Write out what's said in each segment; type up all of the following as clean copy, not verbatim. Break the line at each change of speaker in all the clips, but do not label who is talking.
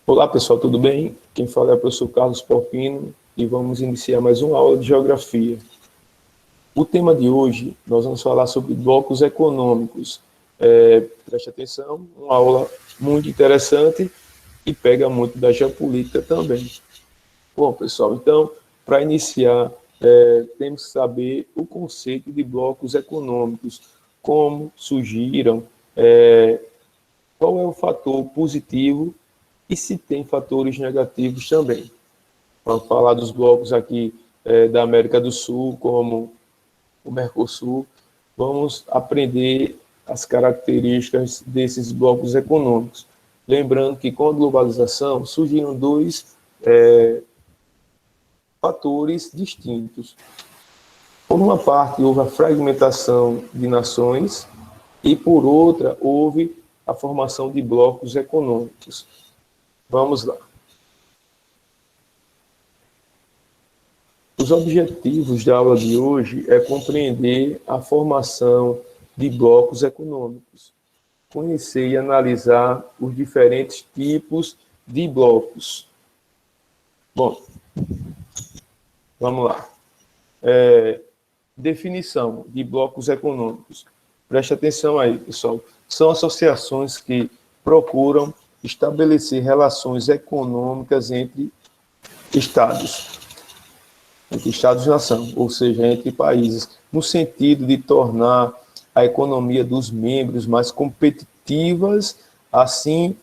Olá pessoal, tudo bem? Quem fala é o professor Carlos Porpino e vamos iniciar mais uma aula de Geografia. O tema de hoje, nós vamos falar sobre blocos econômicos. Preste atenção, uma aula muito interessante e pega muito da geopolítica também. Bom pessoal, então, para iniciar, temos que saber o conceito de blocos econômicos, como surgiram, qual é o fator positivo e se tem fatores negativos também. Vamos falar dos blocos aqui da América do Sul, como o Mercosul. Vamos aprender as características desses blocos econômicos. Lembrando que com a globalização surgiram dois fatores distintos. Por uma parte, houve a fragmentação de nações e, por outra, houve a formação de blocos econômicos. Vamos lá. Os objetivos da aula de hoje é compreender a formação de blocos econômicos, conhecer e analisar os diferentes tipos de blocos. Bom, vamos lá. Definição de blocos econômicos. Preste atenção aí, pessoal. São associações que procuram estabelecer relações econômicas entre estados e nação, ou seja, entre países, no sentido de tornar a economia dos membros mais competitivas, assim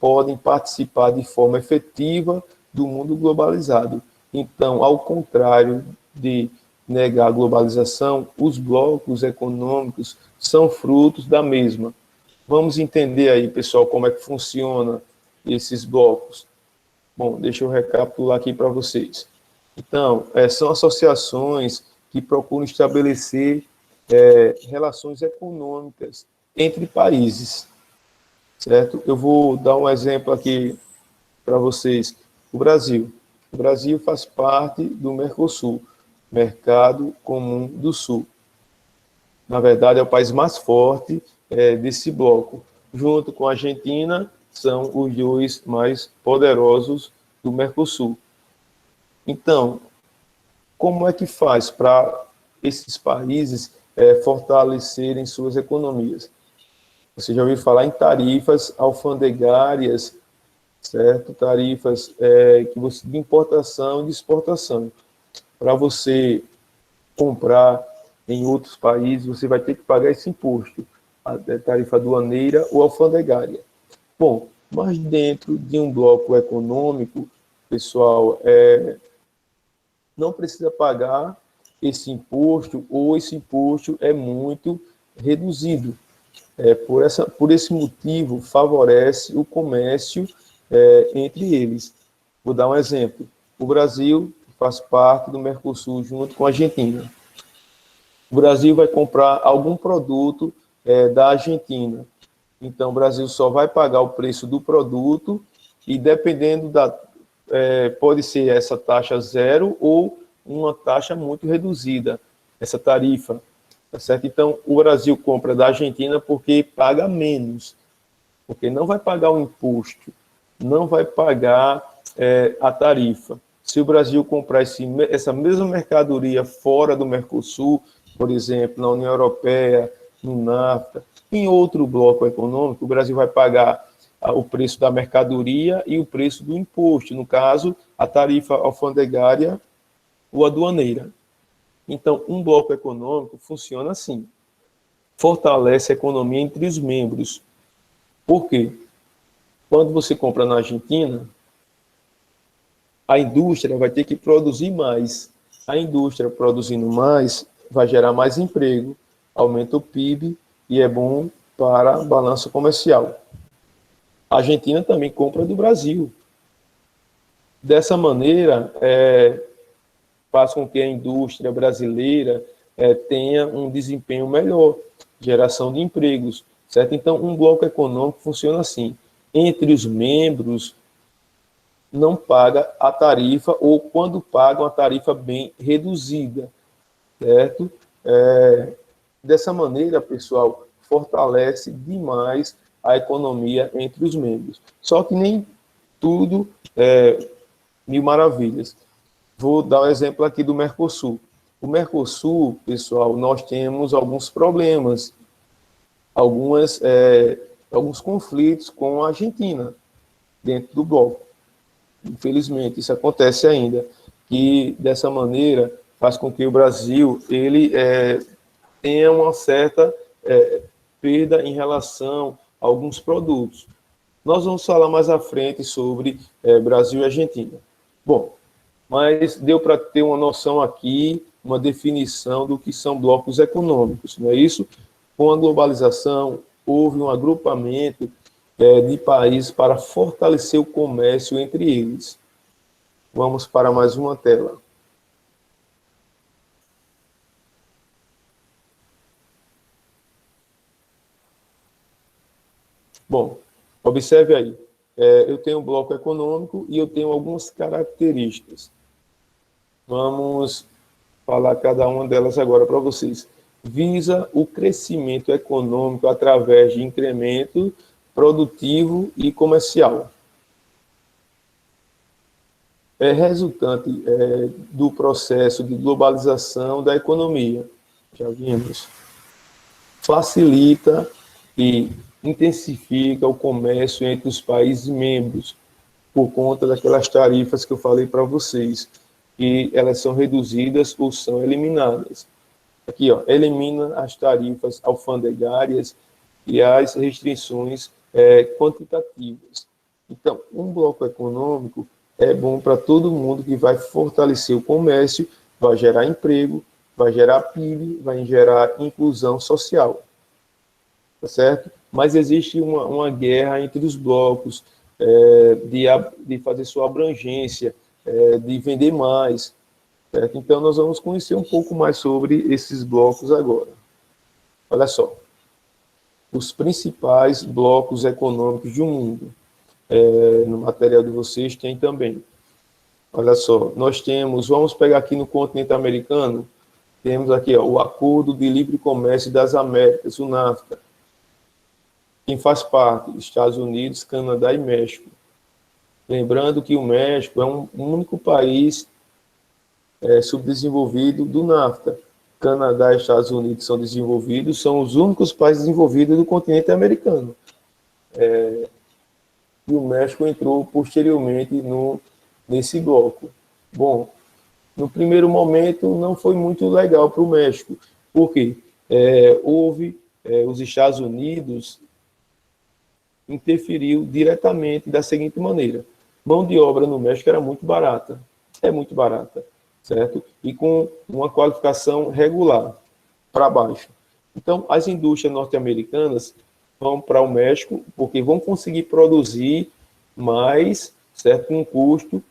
podem participar de forma efetiva do mundo globalizado. Então, ao contrário de negar a globalização, os blocos econômicos são frutos da mesma. Vamos entender aí, pessoal, como é que funciona esses blocos. Bom, deixa eu recapitular aqui para vocês. Então, são associações que procuram estabelecer relações econômicas entre países, certo? Eu vou dar um exemplo aqui para vocês. O Brasil. O Brasil faz parte do Mercosul, Mercado Comum do Sul. Na verdade, é o país mais forte desse bloco. Junto com a Argentina, são os dois mais poderosos do Mercosul. Então, como é que faz para esses países fortalecerem suas economias? Você já ouviu falar em tarifas alfandegárias, certo? Tarifas de importação e de exportação. Para você comprar em outros países, você vai ter que pagar esse imposto, a tarifa aduaneira ou alfandegária. Bom, mas dentro de um bloco econômico, pessoal, não precisa pagar esse imposto, ou esse imposto é muito reduzido. Por esse motivo, favorece o comércio entre eles. Vou dar um exemplo. O Brasil faz parte do Mercosul junto com a Argentina. O Brasil vai comprar algum produto da Argentina. Então, o Brasil só vai pagar o preço do produto e, dependendo pode ser essa taxa zero ou uma taxa muito reduzida, essa tarifa, tá certo? Então, o Brasil compra da Argentina porque paga menos, porque não vai pagar o imposto, não vai pagar a tarifa. Se o Brasil comprar essa mesma mercadoria fora do Mercosul, por exemplo, na União Europeia, no NAFTA, em outro bloco econômico, o Brasil vai pagar o preço da mercadoria e o preço do imposto, no caso, a tarifa alfandegária ou aduaneira. Então, um bloco econômico funciona assim, fortalece a economia entre os membros. Por quê? Quando você compra na Argentina, a indústria vai ter que produzir mais. A indústria produzindo mais vai gerar mais emprego, aumenta o PIB e é bom para a balança comercial. A Argentina também compra do Brasil. Dessa maneira, faz com que a indústria brasileira tenha um desempenho melhor, geração de empregos, certo? Então, um bloco econômico funciona assim. Entre os membros, não paga a tarifa, ou quando pagam a tarifa bem reduzida, certo? Dessa maneira, pessoal, fortalece demais a economia entre os membros. Só que nem tudo mil maravilhas. Vou dar um exemplo aqui do Mercosul. O Mercosul, pessoal, nós temos alguns problemas, alguns conflitos com a Argentina dentro do bloco. Infelizmente, isso acontece ainda, e dessa maneira faz com que o Brasil ele tenha uma certa perda em relação a alguns produtos. Nós vamos falar mais à frente sobre Brasil e Argentina. Bom, mas deu para ter uma noção aqui, uma definição do que são blocos econômicos, não é isso? Com a globalização, houve um agrupamento de países para fortalecer o comércio entre eles. Vamos para mais uma tela. Bom, observe aí. Eu tenho um bloco econômico e eu tenho algumas características. Vamos falar cada uma delas agora para vocês. Visa o crescimento econômico através de incremento produtivo e comercial. É resultante do processo de globalização da economia. Já vimos. Facilita e intensifica o comércio entre os países membros, por conta daquelas tarifas que eu falei para vocês, e elas são reduzidas ou são eliminadas. Aqui, ó, elimina as tarifas alfandegárias e as restrições quantitativas. Então, um bloco econômico é bom para todo mundo, que vai fortalecer o comércio, vai gerar emprego, vai gerar PIB, vai gerar inclusão social. Tá certo? Mas existe uma guerra entre os blocos, de fazer sua abrangência, de vender mais. Certo? Então, nós vamos conhecer um pouco mais sobre esses blocos agora. Olha só. Os principais blocos econômicos do mundo. No material de vocês tem também. Olha só, nós temos, vamos pegar aqui no continente americano, temos aqui o Acordo de Livre Comércio das Américas, o NAFTA. Quem faz parte? Estados Unidos, Canadá e México. Lembrando que o México é um único país subdesenvolvido do NAFTA. Canadá e Estados Unidos são desenvolvidos, são os únicos países desenvolvidos do continente americano. E o México entrou posteriormente nesse bloco. Bom, no primeiro momento não foi muito legal para o México, porque houve os Estados Unidos interferiu diretamente da seguinte maneira: mão de obra no México era muito barata, é muito barata, certo? E com uma qualificação regular para baixo. Então, as indústrias norte-americanas vão para o México porque vão conseguir produzir mais, certo? Com um custo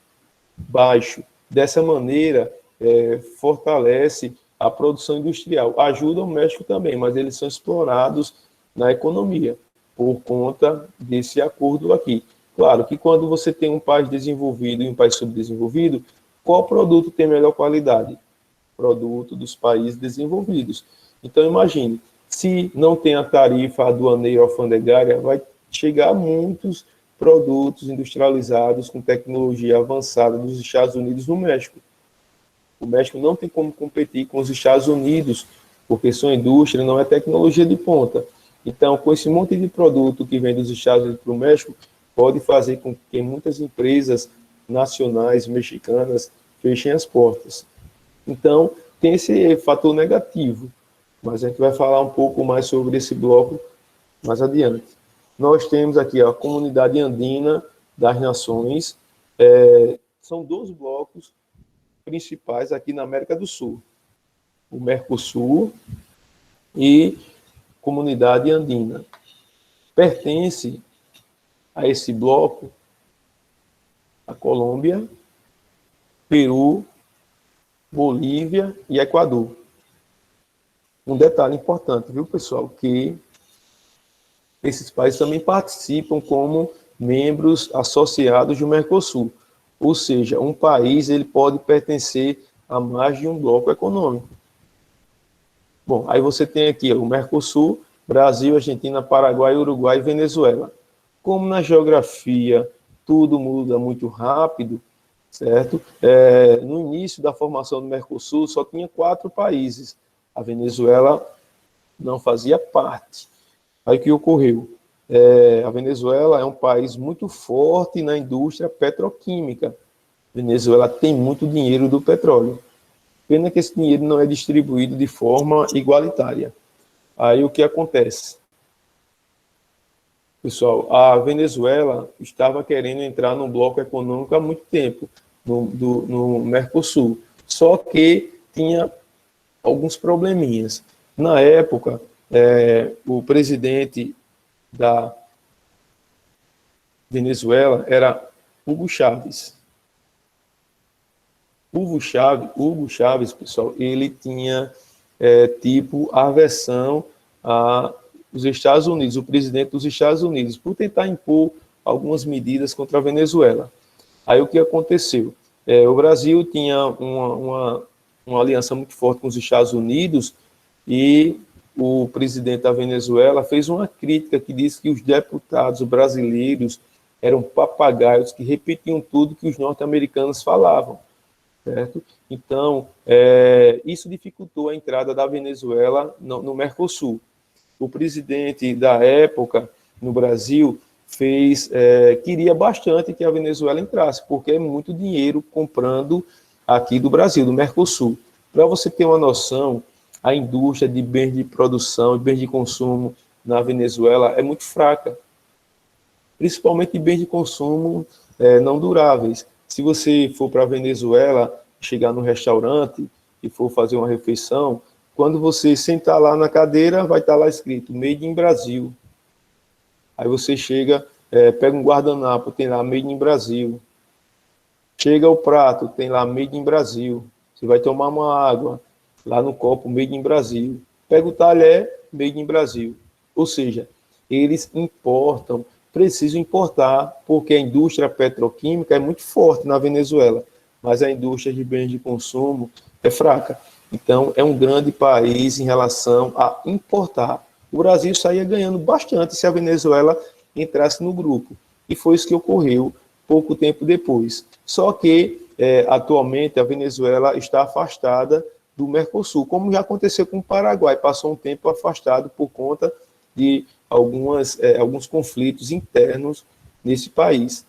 baixo. Dessa maneira, fortalece a produção industrial. Ajuda o México também, mas eles são explorados na economia por conta desse acordo aqui. Claro que quando você tem um país desenvolvido e um país subdesenvolvido, qual produto tem melhor qualidade? Produto dos países desenvolvidos. Então, imagine, se não tem a tarifa aduaneira alfandegária, vai chegar muitos produtos industrializados com tecnologia avançada dos Estados Unidos no México. O México não tem como competir com os Estados Unidos, porque sua indústria não é tecnologia de ponta. Então, com esse monte de produto que vem dos Estados Unidos para o México, pode fazer com que muitas empresas nacionais mexicanas fechem as portas. Então, tem esse fator negativo, mas a gente vai falar um pouco mais sobre esse bloco mais adiante. Nós temos aqui a Comunidade Andina das Nações, são 2 blocos principais aqui na América do Sul, o Mercosul e Comunidade Andina. Pertence a esse bloco a Colômbia, Peru, Bolívia e Equador. Um detalhe importante, viu, pessoal, que esses países também participam como membros associados do Mercosul. Ou seja, um país ele pode pertencer a mais de um bloco econômico. Bom, aí você tem aqui o Mercosul, Brasil, Argentina, Paraguai, Uruguai e Venezuela. Como na geografia tudo muda muito rápido, certo? No início da formação do Mercosul, só tinha 4 países. A Venezuela não fazia parte. Aí o que ocorreu? A Venezuela é um país muito forte na indústria petroquímica. A Venezuela tem muito dinheiro do petróleo. Pena que esse dinheiro não é distribuído de forma igualitária. Aí o que acontece? Pessoal, a Venezuela estava querendo entrar no bloco econômico há muito tempo, no Mercosul. Só que tinha alguns probleminhas. Na época, o presidente da Venezuela era Hugo Chávez. Hugo Chávez, pessoal, ele tinha tipo aversão aos Estados Unidos, o presidente dos Estados Unidos, por tentar impor algumas medidas contra a Venezuela. Aí o que aconteceu? O Brasil tinha uma aliança muito forte com os Estados Unidos e o presidente da Venezuela fez uma crítica que disse que os deputados brasileiros eram papagaios que repetiam tudo que os norte-americanos falavam. Certo? Então, isso dificultou a entrada da Venezuela no Mercosul. O presidente da época, no Brasil, queria bastante que a Venezuela entrasse, porque é muito dinheiro comprando aqui do Brasil, do Mercosul. Para você ter uma noção, a indústria de bens de produção e bens de consumo na Venezuela é muito fraca, principalmente bens de consumo não duráveis. Se você for para a Venezuela, chegar no restaurante e for fazer uma refeição, quando você sentar lá na cadeira, vai estar lá escrito Made in Brasil. Aí você chega, pega um guardanapo, tem lá Made in Brasil. Chega o prato, tem lá Made in Brasil. Você vai tomar uma água, lá no copo Made in Brasil. Pega o talher, Made in Brasil. Ou seja, eles importam, precisam importar, porque a indústria petroquímica é muito forte na Venezuela, mas a indústria de bens de consumo é fraca. Então, é um grande país em relação a importar. O Brasil saía ganhando bastante se a Venezuela entrasse no grupo. E foi isso que ocorreu pouco tempo depois. Só que, atualmente, a Venezuela está afastada do Mercosul, como já aconteceu com o Paraguai, passou um tempo afastado por conta de alguns conflitos internos nesse país.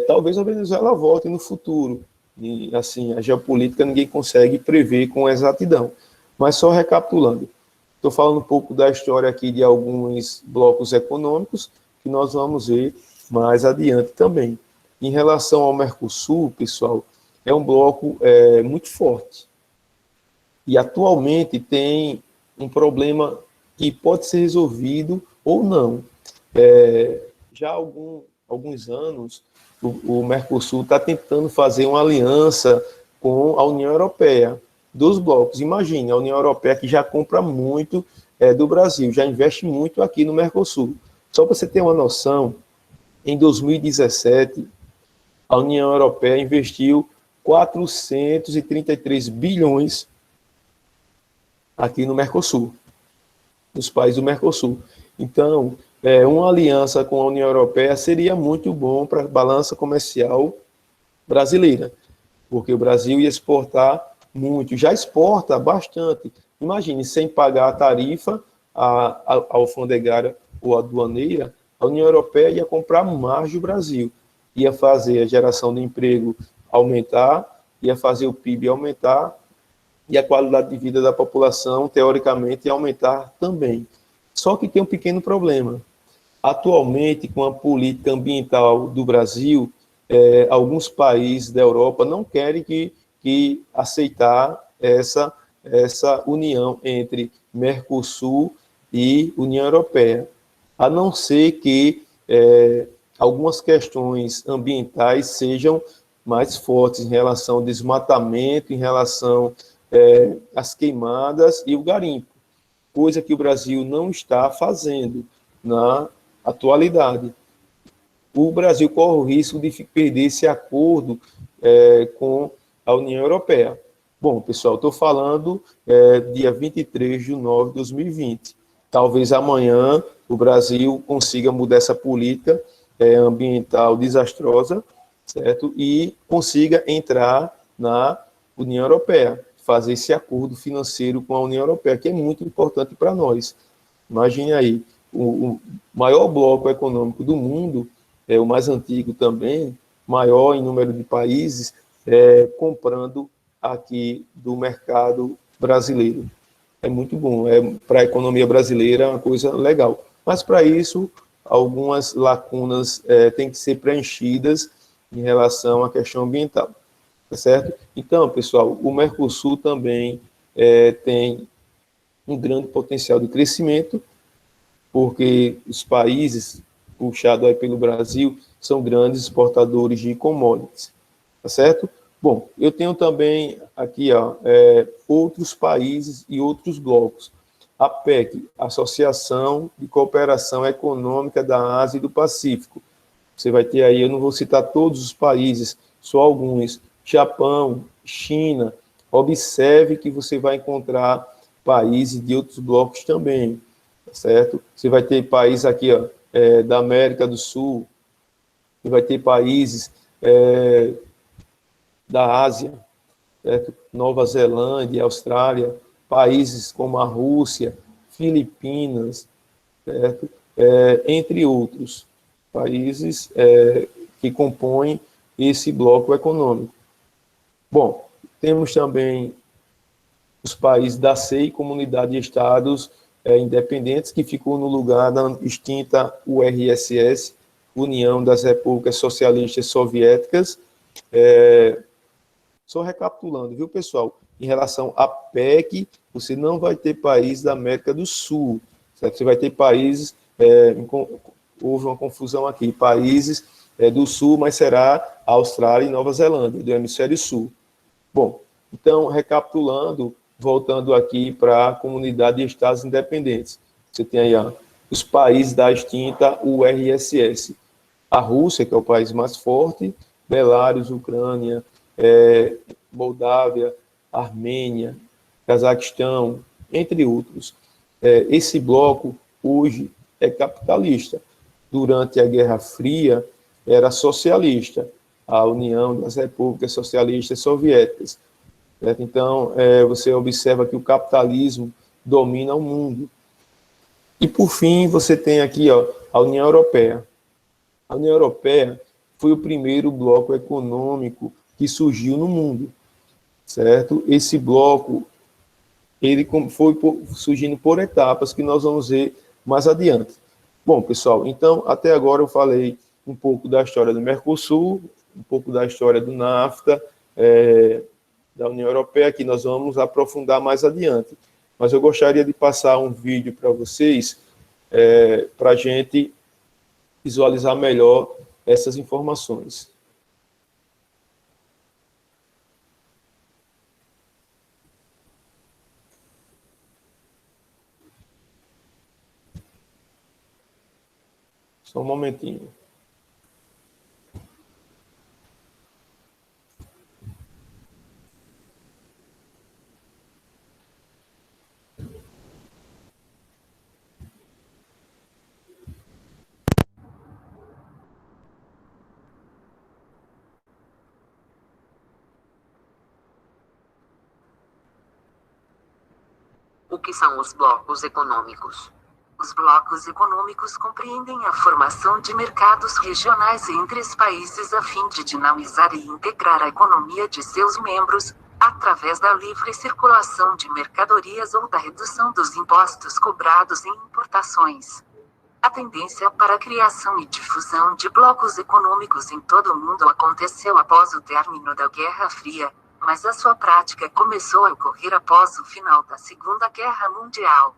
Talvez a Venezuela volte no futuro, e assim, a geopolítica ninguém consegue prever com exatidão. Mas só recapitulando, estou falando um pouco da história aqui de alguns blocos econômicos, que nós vamos ver mais adiante também. Em relação ao Mercosul, pessoal, é um bloco muito forte. E atualmente tem um problema que pode ser resolvido ou não. Já há alguns anos, o Mercosul está tentando fazer uma aliança com a União Europeia, dos blocos. Imagine, a União Europeia que já compra muito do Brasil, já investe muito aqui no Mercosul. Só para você ter uma noção, em 2017, a União Europeia investiu 433 bilhões aqui no Mercosul, nos países do Mercosul. Então, uma aliança com a União Europeia seria muito bom para a balança comercial brasileira, porque o Brasil ia exportar muito, já exporta bastante. Imagine, sem pagar a tarifa a alfandegária ou aduaneira, a União Europeia ia comprar mais do Brasil, ia fazer a geração de emprego aumentar, ia fazer o PIB aumentar, e a qualidade de vida da população, teoricamente, ia aumentar também. Só que tem um pequeno problema. Atualmente, com a política ambiental do Brasil, alguns países da Europa não querem que aceitar essa união entre Mercosul e União Europeia, a não ser que algumas questões ambientais sejam mais fortes em relação ao desmatamento, em relação às queimadas e o garimpo, coisa que o Brasil não está fazendo na atualidade. O Brasil corre o risco de perder esse acordo com a União Europeia. Bom, pessoal, estou falando dia 23 de nove de 2020. Talvez amanhã o Brasil consiga mudar essa política ambiental desastrosa, certo? E consiga entrar na União Europeia, fazer esse acordo financeiro com a União Europeia, que é muito importante para nós. Imagine aí, o maior bloco econômico do mundo, o mais antigo também, maior em número de países, comprando aqui do mercado brasileiro. É muito bom, para a economia brasileira é uma coisa legal. Mas, para isso, algumas lacunas têm que ser preenchidas em relação à questão ambiental, tá certo? Então, pessoal, o Mercosul também tem um grande potencial de crescimento, porque os países puxados aí pelo Brasil são grandes exportadores de commodities, tá certo? Bom, eu tenho também aqui outros países e outros blocos. A PEC, Associação de Cooperação Econômica da Ásia e do Pacífico. Você vai ter aí, eu não vou citar todos os países, só alguns. Japão, China. Observe que você vai encontrar países de outros blocos também, tá certo? Você vai ter países aqui, da América do Sul, você vai ter países da Ásia, certo? Nova Zelândia, Austrália, países como a Rússia, Filipinas, certo? Entre outros países que compõem esse bloco econômico. Bom, temos também os países da CEI, Comunidade de Estados Independentes, que ficou no lugar da extinta URSS, União das Repúblicas Socialistas Soviéticas. Só recapitulando, viu, pessoal? Em relação à PEC, você não vai ter países da América do Sul, certo? Você vai ter países, houve uma confusão aqui, países do Sul, mas será Austrália e Nova Zelândia, do Hemisfério Sul. Bom, então, recapitulando, voltando aqui para a Comunidade de Estados Independentes. Você tem aí os países da extinta URSS. A Rússia, que é o país mais forte, Belarus, Ucrânia, Moldávia, Armênia, Cazaquistão, entre outros. Esse bloco, hoje, é capitalista. Durante a Guerra Fria, era socialista, a União das Repúblicas Socialistas Soviéticas. Certo? Então, você observa que o capitalismo domina o mundo. E, por fim, você tem aqui a União Europeia. A União Europeia foi o primeiro bloco econômico que surgiu no mundo, certo? Esse bloco, ele foi surgindo por etapas que nós vamos ver mais adiante. Bom, pessoal, então, até agora eu falei um pouco da história do Mercosul, um pouco da história do NAFTA, da União Europeia, que nós vamos aprofundar mais adiante. Mas eu gostaria de passar um vídeo para vocês, para a gente visualizar melhor essas informações. Só um momentinho.
O que são os blocos econômicos? Os blocos econômicos compreendem a formação de mercados regionais entre os países a fim de dinamizar e integrar a economia de seus membros, através da livre circulação de mercadorias ou da redução dos impostos cobrados em importações. A tendência para a criação e difusão de blocos econômicos em todo o mundo aconteceu após o término da Guerra Fria, mas a sua prática começou a ocorrer após o final da Segunda Guerra Mundial.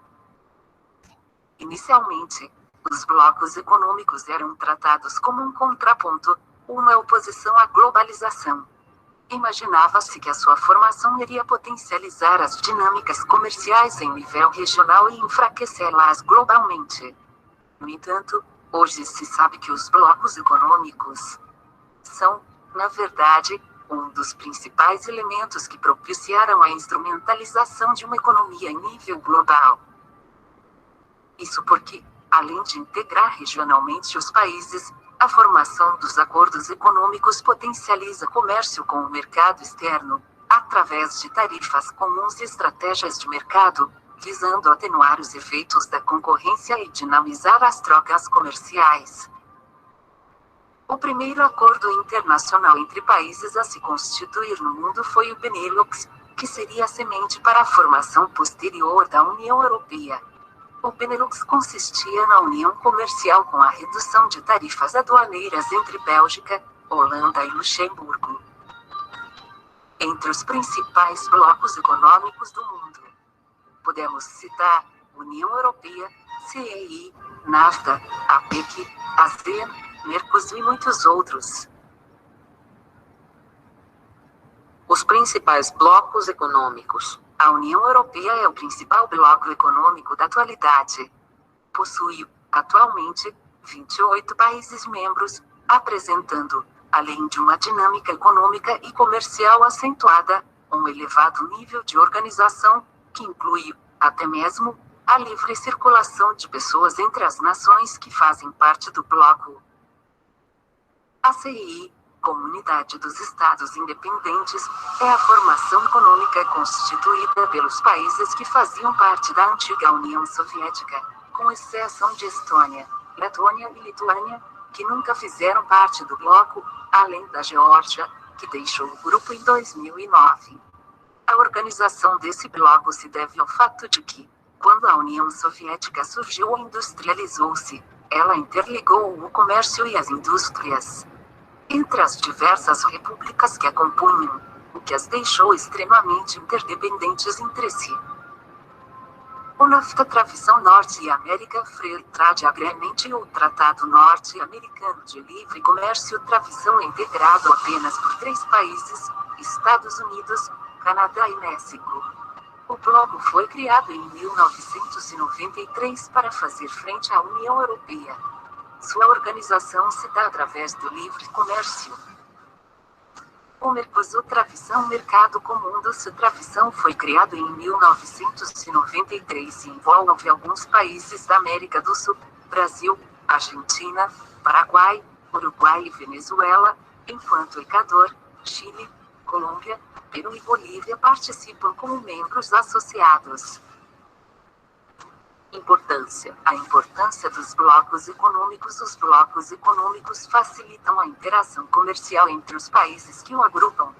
Inicialmente, os blocos econômicos eram tratados como um contraponto, uma oposição à globalização. Imaginava-se que a sua formação iria potencializar as dinâmicas comerciais em nível regional e enfraquecê-las globalmente. No entanto, hoje se sabe que os blocos econômicos são, na verdade, um dos principais elementos que propiciaram a instrumentalização de uma economia em nível global. Isso porque, além de integrar regionalmente os países, A formação dos acordos econômicos potencializa comércio com o mercado externo, através de tarifas comuns e estratégias de mercado, visando atenuar os efeitos da concorrência e dinamizar as trocas comerciais. O primeiro acordo internacional entre países a se constituir no mundo foi o Benelux, que seria a semente para a formação posterior da União Europeia. O Benelux consistia na união comercial com a redução de tarifas aduaneiras entre Bélgica, Holanda e Luxemburgo. Entre os principais blocos econômicos do mundo, podemos citar União Europeia, CEI, NAFTA, APEC, ASEAN, Mercosul e muitos outros. Os principais blocos econômicos. A União Europeia é o principal bloco econômico da atualidade. Possui, atualmente, 28 países membros, apresentando, além de uma dinâmica econômica e comercial acentuada, um elevado nível de organização, que inclui, até mesmo, a livre circulação de pessoas entre as nações que fazem parte do bloco. A CEI, Comunidade dos Estados Independentes, é a formação econômica constituída pelos países que faziam parte da antiga União Soviética, com exceção de Estônia, Letônia e Lituânia, que nunca fizeram parte do bloco, além da Geórgia, que deixou o grupo em 2009. A organização desse bloco se deve ao fato de que, quando a União Soviética surgiu e industrializou-se, ela interligou o comércio e as indústrias entre as diversas repúblicas que a compunham, o que as deixou extremamente interdependentes entre si. O NAFTA, Tradição Norte e América Free Trade Agreement, e o Tratado Norte-Americano de Livre Comércio Tradição, é integrado apenas por 3 países, Estados Unidos, Canadá e México. O bloco foi criado em 1993 para fazer frente à União Europeia. Sua organização se dá através do livre comércio. O Mercosul, Tradição Mercado Comum do Sul, Tradição, foi criado em 1993 e envolve alguns países da América do Sul, Brasil, Argentina, Paraguai, Uruguai e Venezuela, enquanto Equador, Chile, Colômbia, Peru e Bolívia participam como membros associados. Importância. A importância dos blocos econômicos. Os blocos econômicos facilitam a interação comercial entre os países que o agrupam.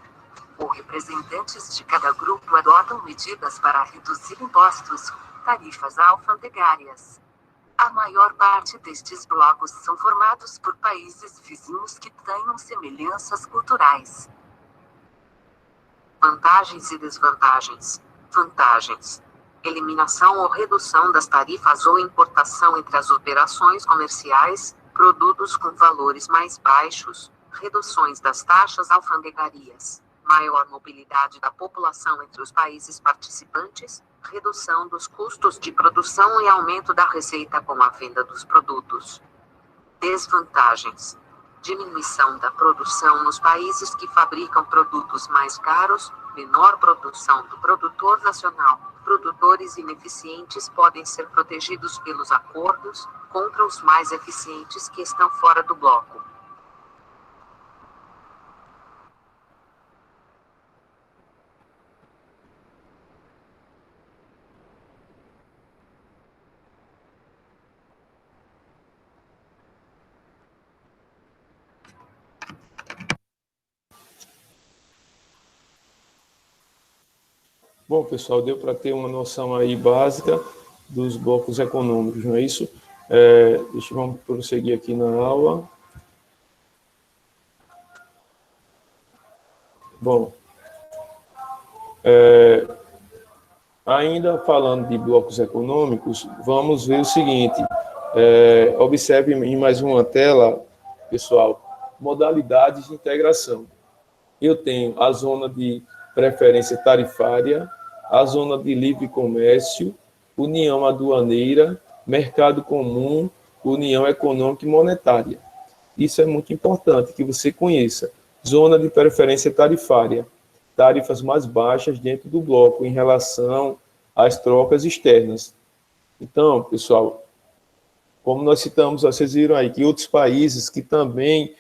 Os representantes de cada grupo adotam medidas para reduzir impostos, tarifas alfandegárias. A maior parte destes blocos são formados por países vizinhos que tenham semelhanças culturais. Vantagens e desvantagens. Vantagens: eliminação ou redução das tarifas ou importação entre as operações comerciais, produtos com valores mais baixos, reduções das taxas alfandegarias, maior mobilidade da população entre os países participantes, redução dos custos de produção e aumento da receita com a venda dos produtos. Desvantagens: diminuição da produção nos países que fabricam produtos mais caros, menor produção do produtor nacional. Produtores ineficientes podem ser protegidos pelos acordos, contra os mais eficientes que estão fora do bloco.
Bom, pessoal, deu para ter uma noção aí básica dos blocos econômicos, não é isso? Vamos prosseguir aqui na aula. Bom, ainda falando de blocos econômicos, vamos ver o seguinte. Observe em mais uma tela, pessoal, modalidades de integração. Eu tenho a zona de preferência tarifária, a zona de livre comércio, união aduaneira, mercado comum, união econômica e monetária. Isso é muito importante que você conheça. Zona de preferência tarifária, tarifas mais baixas dentro do bloco em relação às trocas externas. Então, pessoal, como nós citamos, vocês viram aí que outros países que também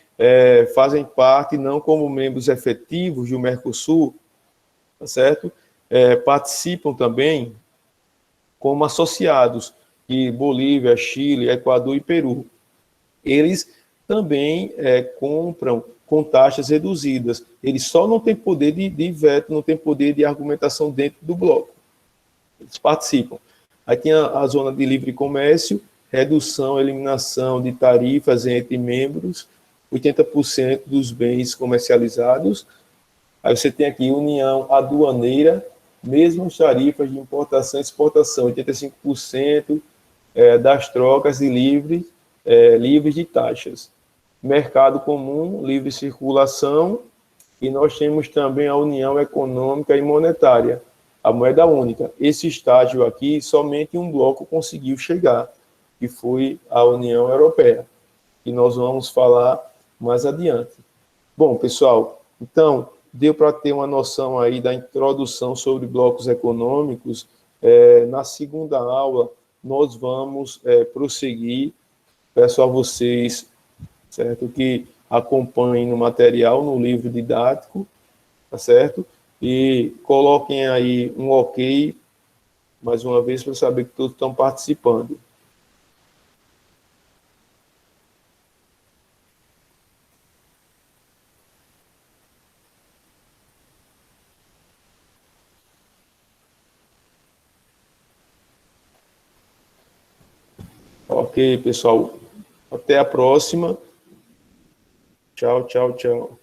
fazem parte, não como membros efetivos do Mercosul, tá certo? Participam também como associados, de Bolívia, Chile, Equador e Peru. Eles também compram com taxas reduzidas. Eles só não têm poder de veto, não têm poder de argumentação dentro do bloco. Eles participam. Aí tem a zona de livre comércio, redução, eliminação de tarifas entre membros, 80% dos bens comercializados. Aí você tem aqui união aduaneira, mesmas tarifas de importação e exportação, 85% das trocas e livres de taxas. Mercado comum, livre circulação, e nós temos também a União Econômica e Monetária, a moeda única. Esse estágio aqui, somente um bloco conseguiu chegar, que foi a União Europeia, que nós vamos falar mais adiante. Bom, pessoal, então, deu para ter uma noção aí da introdução sobre blocos econômicos. Na segunda aula, nós vamos prosseguir. Peço a vocês, certo, que acompanhem no material, no livro didático, tá certo? E coloquem aí um ok, mais uma vez, para saber que todos estão participando. Ok, pessoal. Até a próxima. Tchau, tchau, tchau.